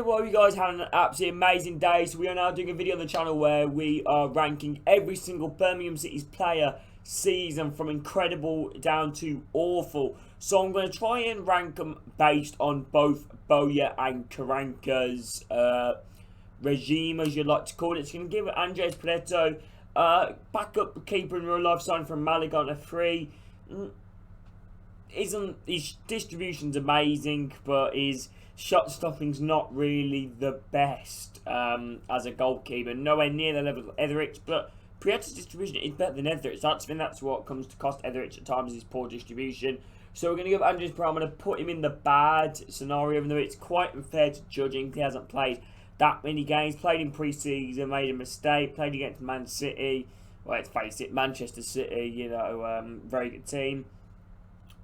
you well, you guys had an absolutely amazing day. So we are now doing a video on the channel where we are ranking every single Birmingham City's player season from incredible down to awful. So I'm going to try and rank them based on both Bowyer and Karanka's regime, as you'd like to call it. It's going to give Andres Pedetto backup keeper in real life sign from Malaga on a 3. His distribution's amazing, but his shot stopping's not really the best as a goalkeeper. Nowhere near the level of Etheridge, but Pedetto's distribution is better than Etheridge. I think that's what comes to cost Etheridge at times, is his poor distribution. So we're going to give Andres Pedetto, I'm going to put him in the bad scenario, even though it's quite unfair to judging. He hasn't played that many games, played in pre-season, made a mistake, played against Man City. Well, let's face it, Manchester City, you know, very good team.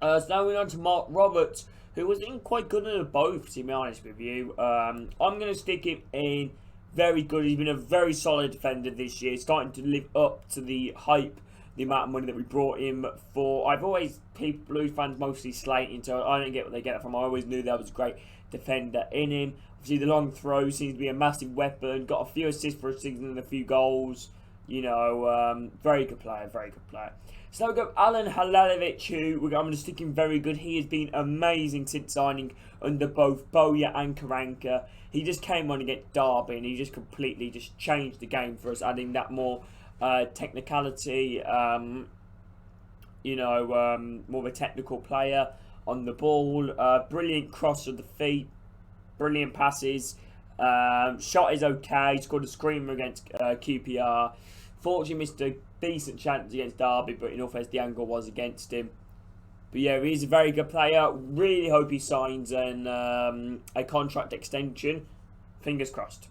So now we're on to Mark Roberts, who was in quite good at both, to be honest with you. I'm going to stick him in very good. He's been a very solid defender this year, starting to live up to the hype, the amount of money that we brought him for. I've always, people, Blues fans mostly slating, so I don't get what they get it from. I always knew there was a great defender in him. Obviously, the long throw seems to be a massive weapon. Got a few assists for a season and a few goals. You know, very good player, very good player. So now we've got Alan Halalovic, who I'm going to stick in very good. He has been amazing since signing under both Bowyer and Karanka. He just came on against Derby and he just completely just changed the game for us, adding that more technicality, you know, more of a technical player on the ball. Brilliant cross of the feet, brilliant passes. Shot is okay, scored a screamer against QPR. Fortunately missed a decent chance against Derby, but in all fairness, the angle was against him. But yeah, he's a very good player. Really hope he signs a contract extension. Fingers crossed.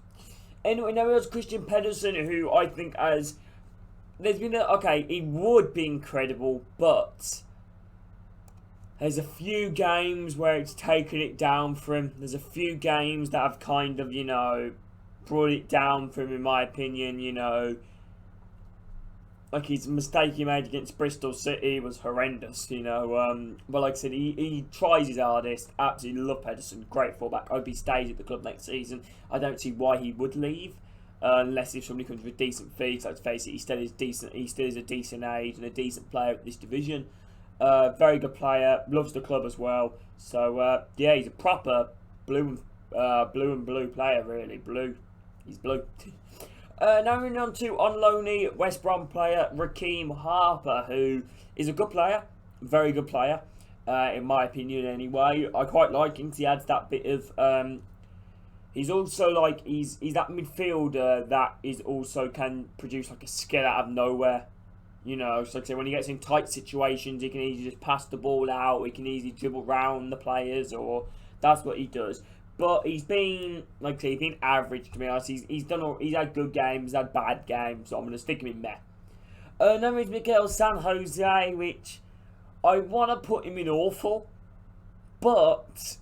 Anyway, now there's Christian Patterson, who I think has... There's been okay, he would be incredible, but there's a few games where it's taken it down for him. There's a few games that have kind of, you know, brought it down for him, in my opinion, you know. Like, his mistake he made against Bristol City was horrendous, you know. But like I said, he tries his hardest. Absolutely love Patterson. Great fullback. I hope he stays at the club next season. I don't see why he would leave. Unless if somebody comes with a decent fee. So let's face it, he still is decent. He still is a decent age and a decent player at this division. Very good player. Loves the club as well. So, yeah, he's a proper blue and blue player, really. Blue. He's blue. Now moving on to on loanee West Brom player Raheem Harper, who is a good player, very good player, in my opinion anyway. I quite like him because he adds that bit of, he's also like, he's that midfielder that is also can produce like a skill out of nowhere. You know, so like I say, when he gets in tight situations, he can easily just pass the ball out, he can easily dribble round the players, or that's what he does. But he's been, like I say, he's been average, to be honest. He's had good games, had bad games, so I'm going to stick him in there. Now is Miguel San Jose, which I want to put him in awful, but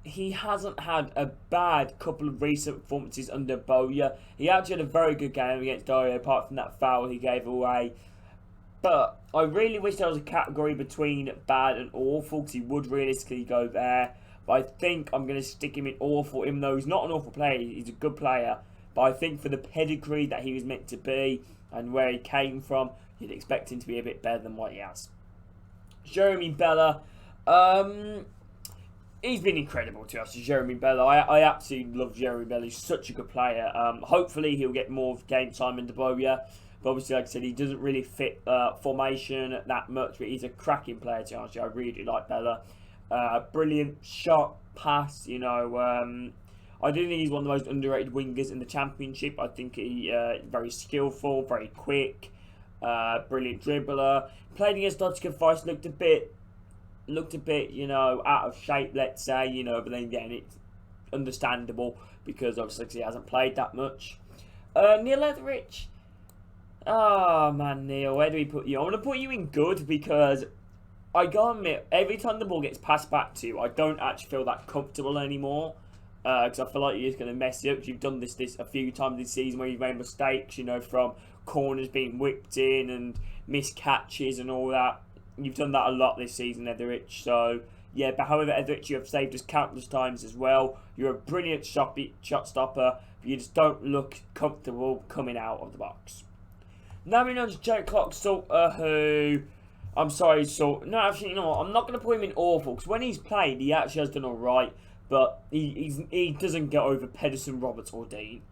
he hasn't had a bad couple of recent performances under Bowyer. He actually had a very good game against Derby, apart from that foul he gave away. But I really wish there was a category between bad and awful, because he would realistically go there. But I think I'm going to stick him in awful, even though he's not an awful player. He's a good player. But I think for the pedigree that he was meant to be and where he came from, you'd expect him to be a bit better than what he has. Jeremy Bella. He's been incredible to us, Jeremy Bella. I absolutely love Jeremy Bella. He's such a good player. Hopefully he'll get more game time in the Bowyer. But obviously, like I said, he doesn't really fit formation that much. But he's a cracking player, to be honest. I really do like Bella. Brilliant shot, pass, you know. I do think he's one of the most underrated wingers in the Championship. I think he very skillful, very quick, brilliant dribbler. Played against Nottingham Forest, looked a bit, you know, out of shape, let's say, you know. But then again, it's understandable because obviously he hasn't played that much. Neil Etheridge. Oh man, Neil, where do we put you? I'm gonna put you in good because I gotta admit, every time the ball gets passed back to you, I don't actually feel that comfortable anymore. Because I feel like you're just going to mess it up. You've done this a few times this season where you've made mistakes, you know, from corners being whipped in and missed catches and all that. You've done that a lot this season, Etheridge. So, Yeah, but however, Etheridge, you have saved us countless times as well. You're a brilliant shot stopper, but you just don't look comfortable coming out of the box. Now we're on to Jake Salter, who... I'm sorry, Salter. No, actually, you know what? I'm not going to put him in awful, because when he's played, he actually has done alright, but he doesn't get over Patterson, Roberts, or Dean.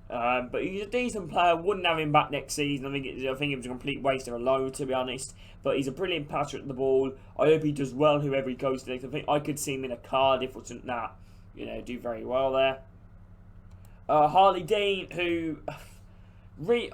But he's a decent player. Wouldn't have him back next season. I think it was a complete waste of a loan, to be honest. But he's a brilliant passer at the ball. I hope he does well whoever he goes to next. I think I could see him in a Cardiff or something that, do very well there. Harley Dean, who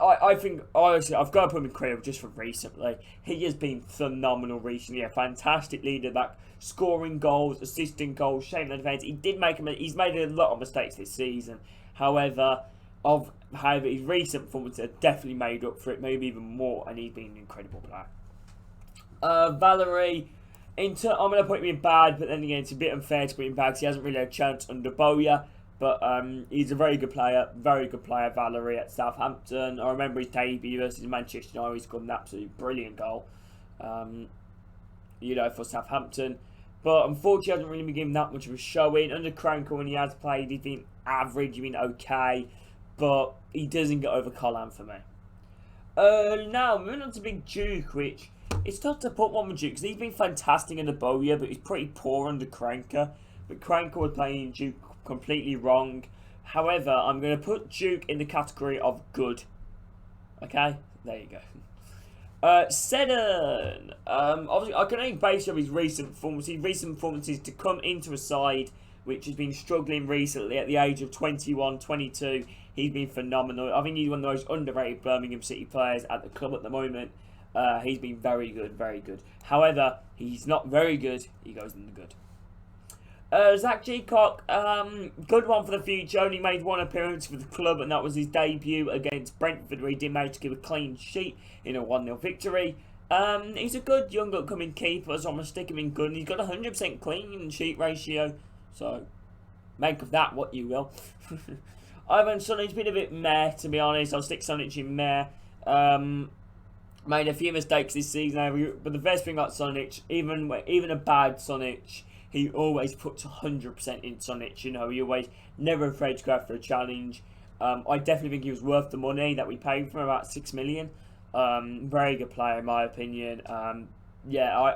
I think honestly I've got to put him in credit just for recently. He has been phenomenal recently. A fantastic leader back, scoring goals, assisting goals, shaping the defence. He's made a lot of mistakes this season. However, his recent performances have definitely made up for it, maybe even more, and he's been an incredible player. Valerie, I'm going to put him in bad, but then again, it's a bit unfair to put him in bad because he hasn't really had a chance under Bowyer. But he's a very good player, Valerie at Southampton. I remember his debut versus Manchester United. He scored an absolutely brilliant goal, for Southampton. But unfortunately, he hasn't really been given that much of a showing. Under Cranker, when he has played, he's been average, he's been okay. But he doesn't get over Colin for me. Now, moving on to Big Duke, which it's tough to put one with Duke because he's been fantastic under Bowyer, but he's pretty poor under Cranker. But Cranker was playing Duke completely wrong. However, I'm going to put Duke in the category of good. Okay? There you go. Seddon. Obviously, I can only base on his recent performances to come into a side which has been struggling recently at the age of 21, 22. He's been phenomenal. I think he's one of the most underrated Birmingham City players at the club at the moment. He's been very good, very good. However, he's not very good. He goes in the good. Zach Geacock, good one for the future. Only made one appearance for the club, and that was his debut against Brentford, where he did manage to give a clean sheet in a 1-0 victory. He's a good young upcoming keeper, so I'm going to stick him in good. And he's got a 100% clean sheet ratio, so make of that what you will. Ivan Sunnic's been a bit meh, to be honest. I'll stick Sunnic in meh. Made a few mistakes this season, but the best thing about Sunnic, even a bad Sunnic, he always puts 100% in Sunnic. He always never afraid to go out for a challenge. I definitely think he was worth the money that we paid for him, about $6 million. Very good player in my opinion. I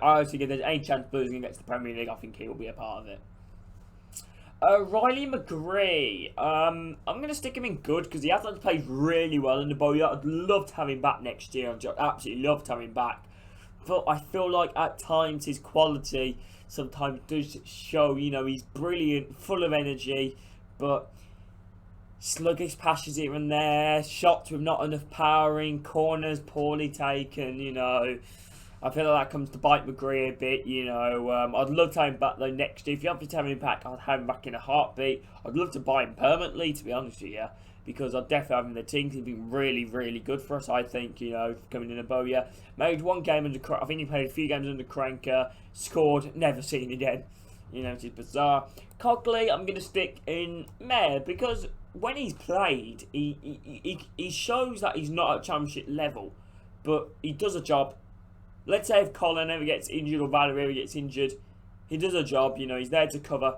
honestly, if there's any chance Blues can get to the Premier League, I think he will be a part of it. Riley Mcgray. I'm going to stick him in good because he has played really well in the Bowyer. I'd love to have him back next year. I'd absolutely love to have him back. But I feel like at times his quality sometimes does show, he's brilliant, full of energy, but sluggish passes here and there, shots with not enough power in, corners poorly taken, I feel like that comes to bite Mcgray a bit, I'd love to have him back though next year. If you have to have him back, I'd have him back in a heartbeat. I'd love to buy him permanently, to be honest with you, because I'd definitely have him in the team. He's been really, really good for us, I think, coming in a Bowyer. Made one game I think he played a few games under Cranker, scored, never seen again. It's just bizarre. Cogley, I'm going to stick in meh, because when he's played, he shows that he's not at championship level, but he does a job. Let's say if Colin ever gets injured or Valerie ever gets injured, he does a job, he's there to cover,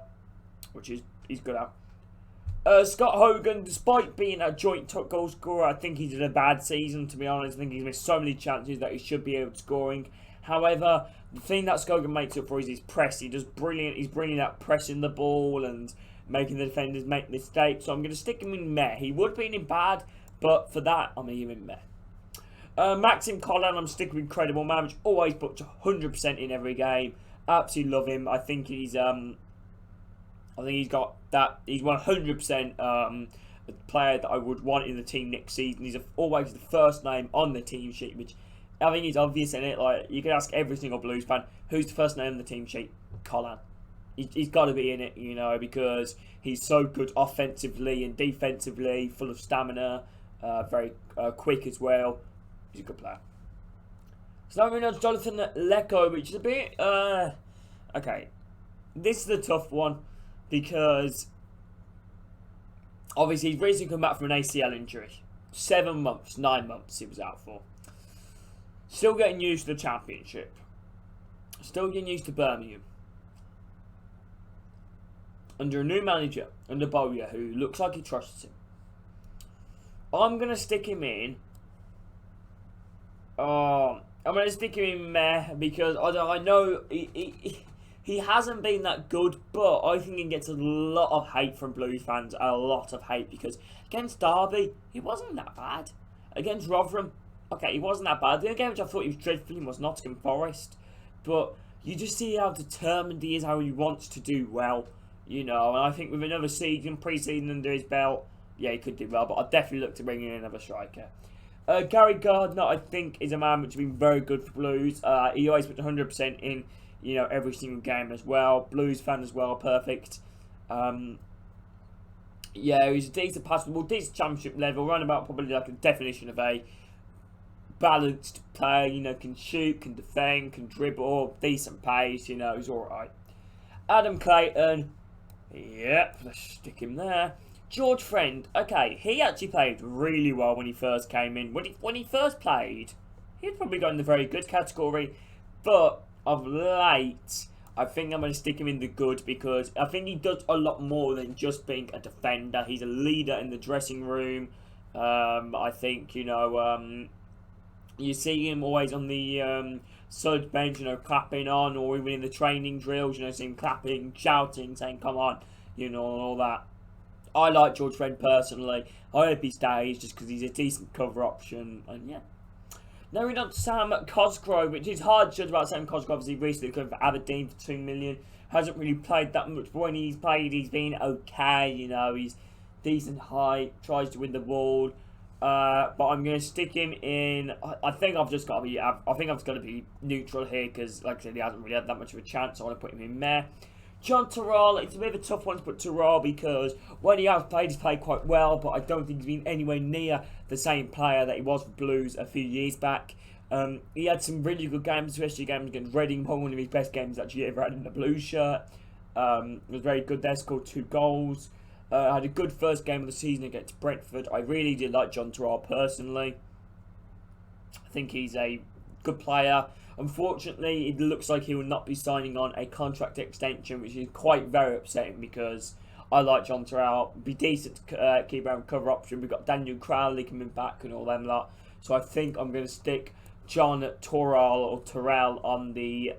which he's good at. Scott Hogan, despite being a joint top goal scorer, I think he's had a bad season, to be honest. I think he's missed so many chances that he should be able to scoring. However, the thing that Hogan makes up for is his press. He's brilliant at pressing the ball and making the defenders make mistakes. So I'm going to stick him in meh. He would be in bad, but for that, I'm going to give him meh. Maxim Colin, I'm sticking with incredible man, which always puts 100% in every game. Absolutely love him. I think he's got that. He's 100% a player that I would want in the team next season. He's always the first name on the team sheet, which I think is obvious in it. Like, you can ask every single Blues fan, who's the first name on the team sheet? Colin. He's got to be in it, because he's so good offensively and defensively, full of stamina, very quick as well. He's a good player. So now we're on to Jonathan Lecko, which is a bit... okay, this is a tough one, because obviously he's recently come back from an ACL injury. 9 months he was out for. Still getting used to the championship. Still getting used to Birmingham. under a new manager, under Bowyer, who looks like he trusts him. I'm going to stick him in. I'm going to stick him in meh, because I know he hasn't been that good, but I think he gets a lot of hate from Blues fans, a lot of hate, because against Derby, he wasn't that bad. Against Rotherham, okay, he wasn't that bad. The only game which I thought he was dreadful in was Nottingham Forest, but you just see how determined he is, how he wants to do well, you know, and I think with another season, pre-season under his belt, yeah, he could do well, but I'd definitely look to bring in another striker. Gary Gardner, I think, is a man which has been very good for Blues. He always puts 100% in, you know, every single game as well. Blues fan as well, perfect. Yeah, he's a decent passer, well, decent championship level, around about probably like a definition of a balanced player, you know, can shoot, can defend, can dribble, decent pace, you know, he's alright. Adam Clayton, yep, let's stick him there. George Friend, okay, he actually played really well when he first came in. When he first played, he'd probably got in the very good category, but of late, I think I'm going to stick him in the good, because I think he does a lot more than just being a defender. He's a leader in the dressing room. I think, you know, you see him always on the side bench, you know, clapping on, or even in the training drills, you know, see him clapping, shouting, saying, come on, you know, and all that. I like George Friend personally. I hope he stays just because he's a decent cover option. And yeah. Now we're on to Sam Cosgrove, which is hard to judge about Sam Cosgrove. Obviously, recently coming for Aberdeen for $2 million. Hasn't really played that much, but when he's played, he's been okay. You know, he's decent height, tries to win the ball. But I'm going to stick him in. I think I've just got to be. I think I've just got to be neutral here because, like I said, he hasn't really had that much of a chance. So I want to put him in there. John Terrell, it's a bit of a tough one to put Terrell because when he has played, he's played quite well, but I don't think he's been anywhere near the same player that he was for Blues a few years back. He had some really good games, especially games against Reading, probably one of his best games actually ever had in the Blues shirt. Was very good there, scored 2 goals. Had a good first game of the season against Brentford. I really did like John Terrell personally. I think he's a good player. Unfortunately, it looks like he will not be signing on a contract extension, which is quite very upsetting because I like John Terrell. Be decent to keep around cover option. We've got Daniel Crowley coming back and all them lot. So I think I'm going to stick John Terrell on the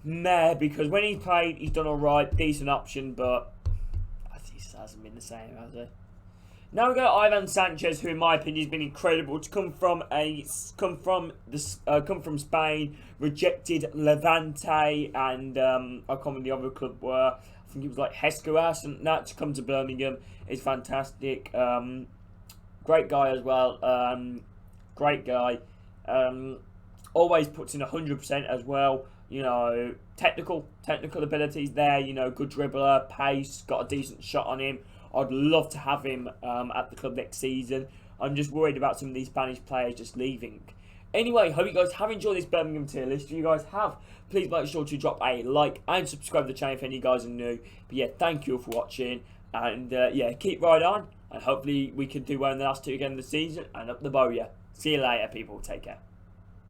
meh, because when he's played, he's done alright, decent option, but he just hasn't been the same, has he? Now we go Ivan Sanchez, who in my opinion has been incredible to come from Spain, rejected Levante, and I can't remember the other club were. I think it was like Hescuas, and that to come to Birmingham is fantastic. Great guy as well. Great guy. Always puts in 100% as well. You know, technical abilities there. You know, good dribbler, pace, got a decent shot on him. I'd love to have him at the club next season. I'm just worried about some of these Spanish players just leaving. Anyway, hope you guys have enjoyed this Birmingham tier list. If you guys have, please make sure to drop a like and subscribe to the channel if any of you guys are new. But yeah, thank you all for watching. And yeah, keep right on. And hopefully we can do well in the last 2 again this season. And up the bow, yeah. See you later, people. Take care.